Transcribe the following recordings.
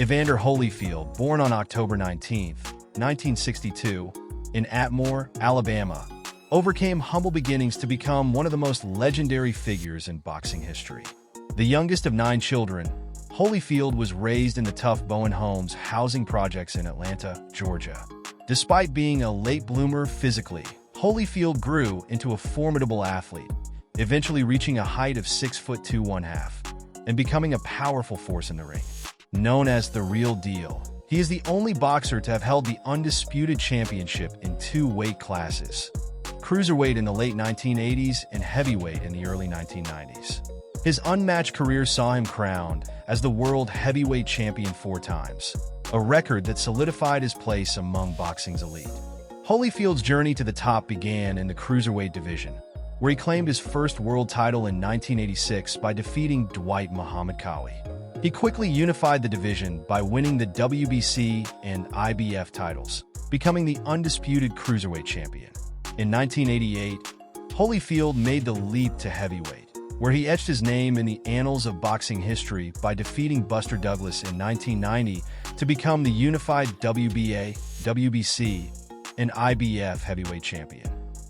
Evander Holyfield, born on October 19, 1962, in Atmore, Alabama, overcame humble beginnings to become one of the most legendary figures in boxing history. The youngest of 9 children, Holyfield was raised in the tough Bowen Homes Housing Projects in Atlanta, Georgia. Despite being a late bloomer physically, Holyfield grew into a formidable athlete, eventually reaching a height of 6'2" 1/2", and becoming a powerful force in the ring. Known as the real deal, he is the only boxer to have held the Undisputed championship in 2 weight classes: Cruiserweight in the late 1980s and heavyweight in the early 1990s. His unmatched career saw him crowned as the world heavyweight champion 4 times, a record that solidified his place among boxing's elite. Holyfield's journey to the top began in the Cruiserweight division, where he claimed his first world title in 1986 by defeating Dwight Muhammad Qawi. He quickly unified the division by winning the WBC and IBF titles, becoming the undisputed Cruiserweight champion. In 1988, Holyfield made the leap to heavyweight, where he etched his name in the annals of boxing history by defeating Buster Douglas in 1990 to become the unified WBA, WBC, and IBF heavyweight champion.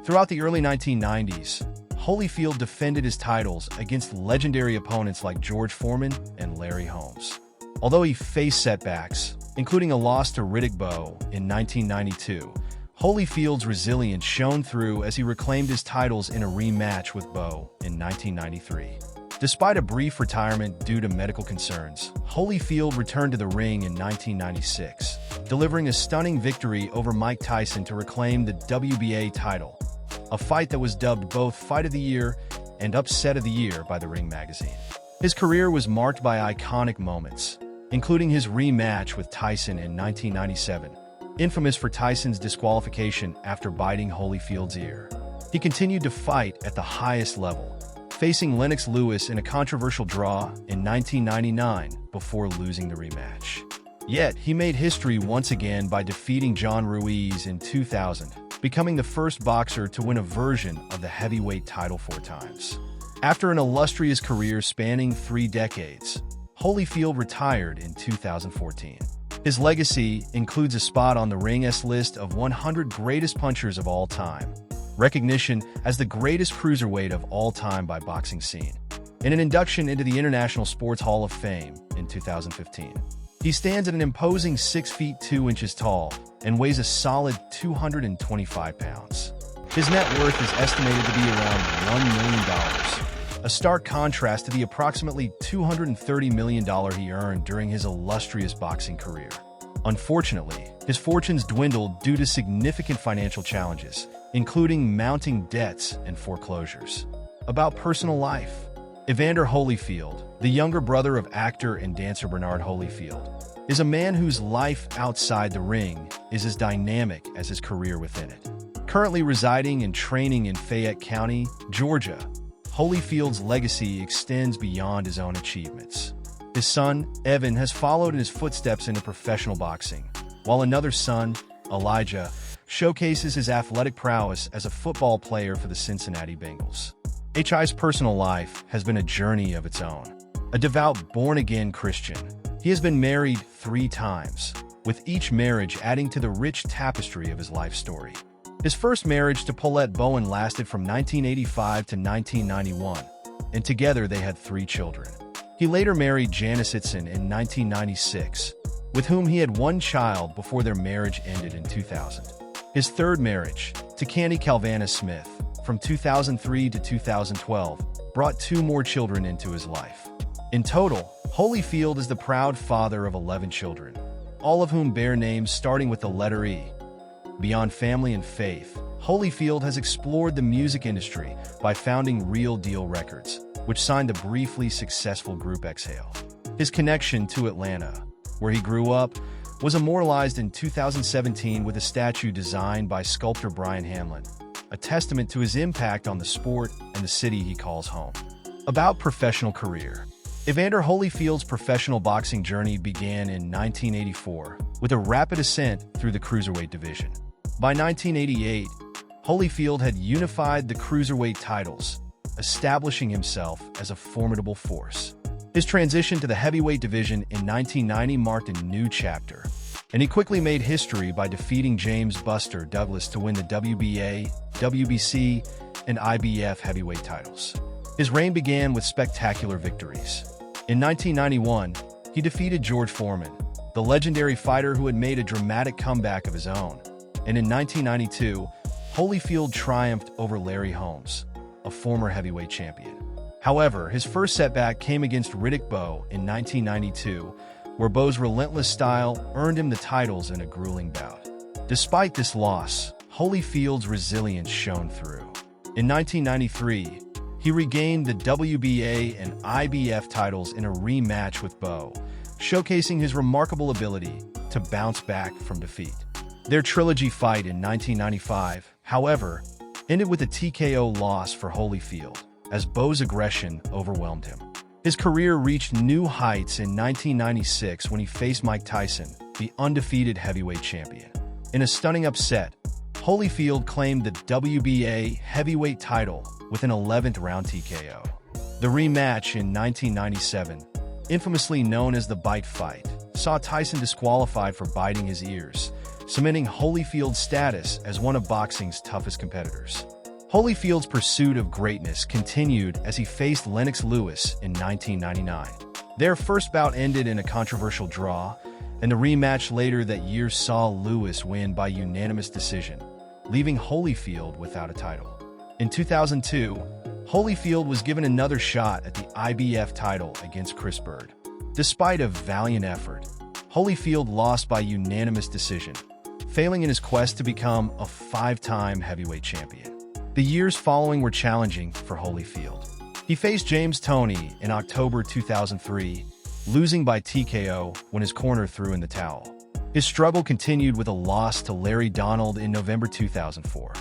Throughout the early 1990s, Holyfield defended his titles against legendary opponents like George Foreman and Larry Holmes. Although he faced setbacks, including a loss to Riddick Bowe in 1992, Holyfield's resilience shone through as he reclaimed his titles in a rematch with Bowe in 1993. Despite a brief retirement due to medical concerns, Holyfield returned to the ring in 1996, delivering a stunning victory over Mike Tyson to reclaim the WBA title, a fight that was dubbed both Fight of the Year and Upset of the Year by the Ring magazine. His career was marked by iconic moments, including his rematch with Tyson in 1997, infamous for Tyson's disqualification after biting Holyfield's ear. He continued to fight at the highest level, facing Lennox Lewis in a controversial draw in 1999 before losing the rematch. Yet, he made history once again by defeating John Ruiz in 2000, becoming the first boxer to win a version of the heavyweight title 4 times. After an illustrious career spanning 3 decades, Holyfield retired in 2014. His legacy includes a spot on the Ring S list of 100 greatest punchers of all time, recognition as the greatest cruiserweight of all time by Boxing Scene, and an induction into the International Sports Hall of Fame in 2015. He stands at an imposing 6 feet 2 inches tall and weighs a solid 225 pounds. His net worth is estimated to be around $1 million, a stark contrast to the approximately $230 million he earned during his illustrious boxing career. Unfortunately, his fortunes dwindled due to significant financial challenges, including mounting debts and foreclosures. About personal life, Evander Holyfield, the younger brother of actor and dancer Bernard Holyfield, is a man whose life outside the ring is as dynamic as his career within it. Currently residing and training in Fayette County, Georgia, Holyfield's legacy extends beyond his own achievements. His son, Evan, has followed in his footsteps into professional boxing, while another son, Elijah, showcases his athletic prowess as a football player for the Cincinnati Bengals. HI's personal life has been a journey of its own. A devout, born-again Christian, he has been married 3 times, with each marriage adding to the rich tapestry of his life story. His first marriage to Paulette Bowen lasted from 1985 to 1991, and together they had 3 children. He later married Janice Itson in 1996, with whom he had 1 child before their marriage ended in 2000. His third marriage, to Candy Calvana Smith, from 2003 to 2012, brought 2 more children into his life. In total, Holyfield is the proud father of 11 children, all of whom bear names starting with the letter E. Beyond family and faith, Holyfield has explored the music industry by founding Real Deal Records, which signed the briefly successful group Exhale. His connection to Atlanta, where he grew up, was immortalized in 2017 with a statue designed by sculptor Brian Hamlin, a testament to his impact on the sport and the city he calls home. About professional career, Evander Holyfield's professional boxing journey began in 1984 with a rapid ascent through the Cruiserweight division. By 1988, Holyfield had unified the Cruiserweight titles, establishing himself as a formidable force. His transition to the heavyweight division in 1990 marked a new chapter, and he quickly made history by defeating James "Buster" Douglas to win the WBA, WBC, and IBF heavyweight titles. His reign began with spectacular victories. In 1991, he defeated George Foreman, the legendary fighter who had made a dramatic comeback of his own. And in 1992, Holyfield triumphed over Larry Holmes, a former heavyweight champion. However, his first setback came against Riddick Bowe in 1992, where Bowe's relentless style earned him the titles in a grueling bout. Despite this loss, Holyfield's resilience shone through. In 1993, he regained the WBA and IBF titles in a rematch with Bowe, showcasing his remarkable ability to bounce back from defeat. Their trilogy fight in 1995, however, ended with a TKO loss for Holyfield, as Bowe's aggression overwhelmed him. His career reached new heights in 1996 when he faced Mike Tyson, the undefeated heavyweight champion. In a stunning upset, Holyfield claimed the WBA heavyweight title with an 11th round TKO. The rematch in 1997, infamously known as the Bite Fight, saw Tyson disqualified for biting his ears, cementing Holyfield's status as one of boxing's toughest competitors. Holyfield's pursuit of greatness continued as he faced Lennox Lewis in 1999. Their first bout ended in a controversial draw, and the rematch later that year saw Lewis win by unanimous decision, leaving Holyfield without a title. In 2002, Holyfield was given another shot at the IBF title against Chris Bird. Despite a valiant effort, Holyfield lost by unanimous decision, failing in his quest to become a 5-time heavyweight champion. The years following were challenging for Holyfield. He faced James Toney in October 2003, losing by TKO when his corner threw in the towel. His struggle continued with a loss to Larry Donald in November 2004.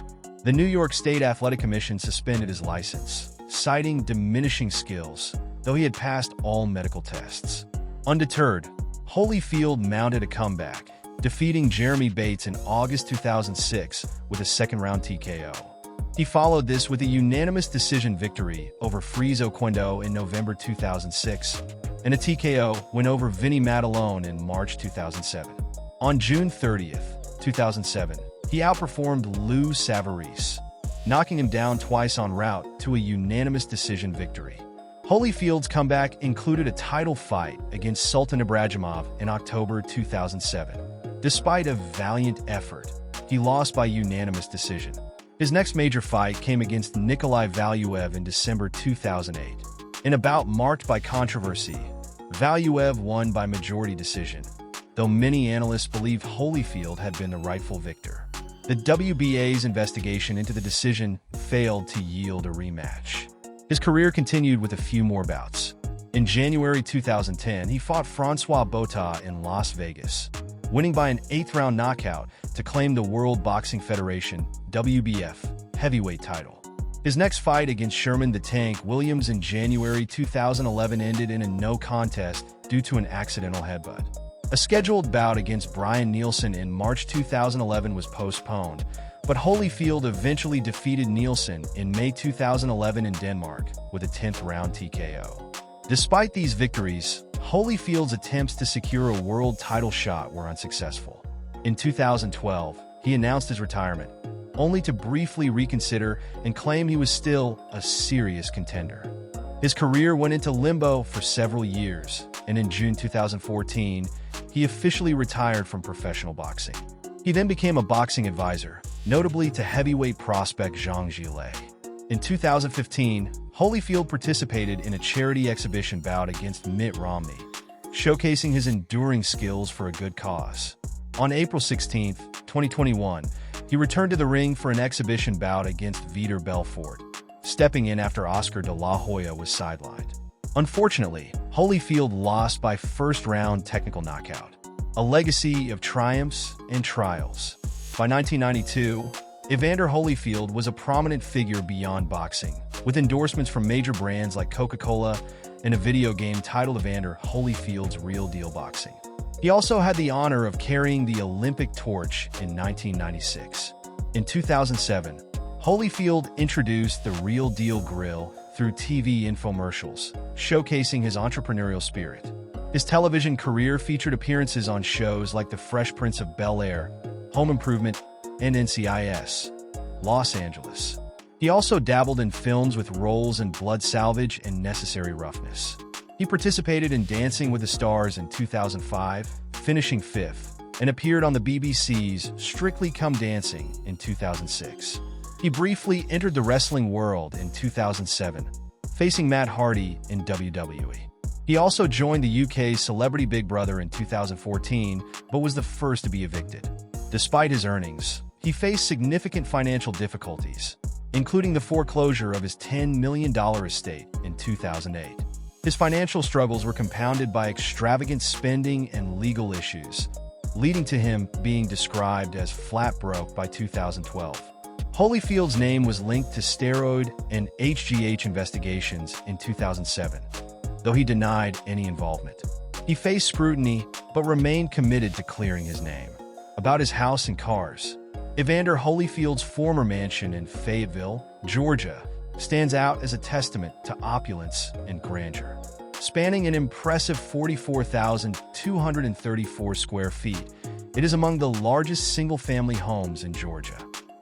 The New York State Athletic Commission suspended his license, citing diminishing skills, though he had passed all medical tests. Undeterred, Holyfield mounted a comeback, defeating Jeremy Bates in August 2006 with a second-round TKO. He followed this with a unanimous decision victory over Freeze Oquendo in November 2006, and a TKO win over Vinny Matalone in March 2007. On June 30, 2007, he outperformed Lou Savarese, knocking him down twice en route to a unanimous decision victory. Holyfield's comeback included a title fight against Sultan Ibragimov in October 2007. Despite a valiant effort, he lost by unanimous decision. His next major fight came against Nikolai Valuev in December 2008. In a bout marked by controversy, Valuev won by majority decision, though many analysts believe Holyfield had been the rightful victor. The WBA's investigation into the decision failed to yield a rematch. His career continued with a few more bouts. In January 2010, he fought Francois Botha in Las Vegas, winning by an 8th-round knockout to claim the World Boxing Federation WBF heavyweight title. His next fight against Sherman the Tank Williams in January 2011 ended in a no contest due to an accidental headbutt. A scheduled bout against Brian Nielsen in March 2011 was postponed, but Holyfield eventually defeated Nielsen in May 2011 in Denmark with a 10th-round TKO. Despite these victories, Holyfield's attempts to secure a world title shot were unsuccessful. In 2012, he announced his retirement, only to briefly reconsider and claim he was still a serious contender. His career went into limbo for several years, and in June 2014, he officially retired from professional boxing. He then became a boxing advisor, notably to heavyweight prospect Zhang Zhilei. In 2015, Holyfield participated in a charity exhibition bout against Mitt Romney, showcasing his enduring skills for a good cause. On April 16, 2021, he returned to the ring for an exhibition bout against Vitor Belfort, stepping in after Oscar de la Hoya was sidelined. Unfortunately, Holyfield lost by first-round technical knockout, a legacy of triumphs and trials. By 1992, Evander Holyfield was a prominent figure beyond boxing, with endorsements from major brands like Coca-Cola and a video game titled Evander Holyfield's Real Deal Boxing. He also had the honor of carrying the Olympic torch in 1996. In 2007, Holyfield introduced the Real Deal Grill, through TV infomercials, showcasing his entrepreneurial spirit. His television career featured appearances on shows like The Fresh Prince of Bel-Air, Home Improvement, and NCIS, Los Angeles. He also dabbled in films with roles in Blood Salvage and Necessary Roughness. He participated in Dancing with the Stars in 2005, finishing 5th, and appeared on the BBC's Strictly Come Dancing in 2006. He briefly entered the wrestling world in 2007, facing Matt Hardy in WWE. He also joined the UK's Celebrity Big Brother in 2014, but was the first to be evicted. Despite his earnings, he faced significant financial difficulties, including the foreclosure of his $10 million estate in 2008. His financial struggles were compounded by extravagant spending and legal issues, leading to him being described as flat broke by 2012. Holyfield's name was linked to steroid and HGH investigations in 2007, though he denied any involvement. He faced scrutiny, but remained committed to clearing his name. About his house and cars, Evander Holyfield's former mansion in Fayetteville, Georgia, stands out as a testament to opulence and grandeur. Spanning an impressive 44,234 square feet, it is among the largest single-family homes in Georgia.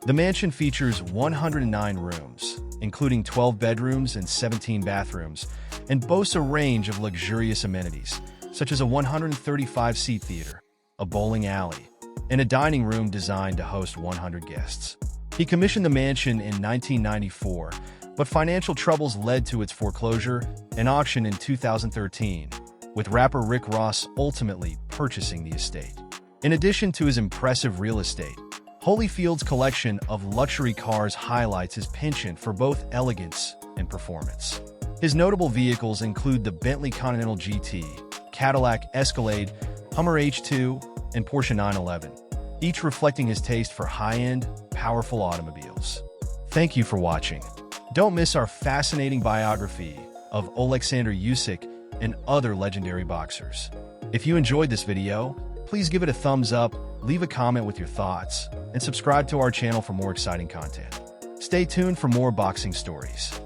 The mansion features 109 rooms, including 12 bedrooms and 17 bathrooms, and boasts a range of luxurious amenities, such as a 135-seat theater, a bowling alley, and a dining room designed to host 100 guests. He commissioned the mansion in 1994, but financial troubles led to its foreclosure and auction in 2013, with rapper Rick Ross ultimately purchasing the estate. In addition to his impressive real estate, Holyfield's collection of luxury cars highlights his penchant for both elegance and performance. His notable vehicles include the Bentley Continental GT, Cadillac Escalade, Hummer H2, and Porsche 911, each reflecting his taste for high-end, powerful automobiles. Thank you for watching. Don't miss our fascinating biography of Oleksandr Usyk and other legendary boxers. If you enjoyed this video, please give it a thumbs up, leave a comment with your thoughts, and subscribe to our channel for more exciting content. Stay tuned for more boxing stories.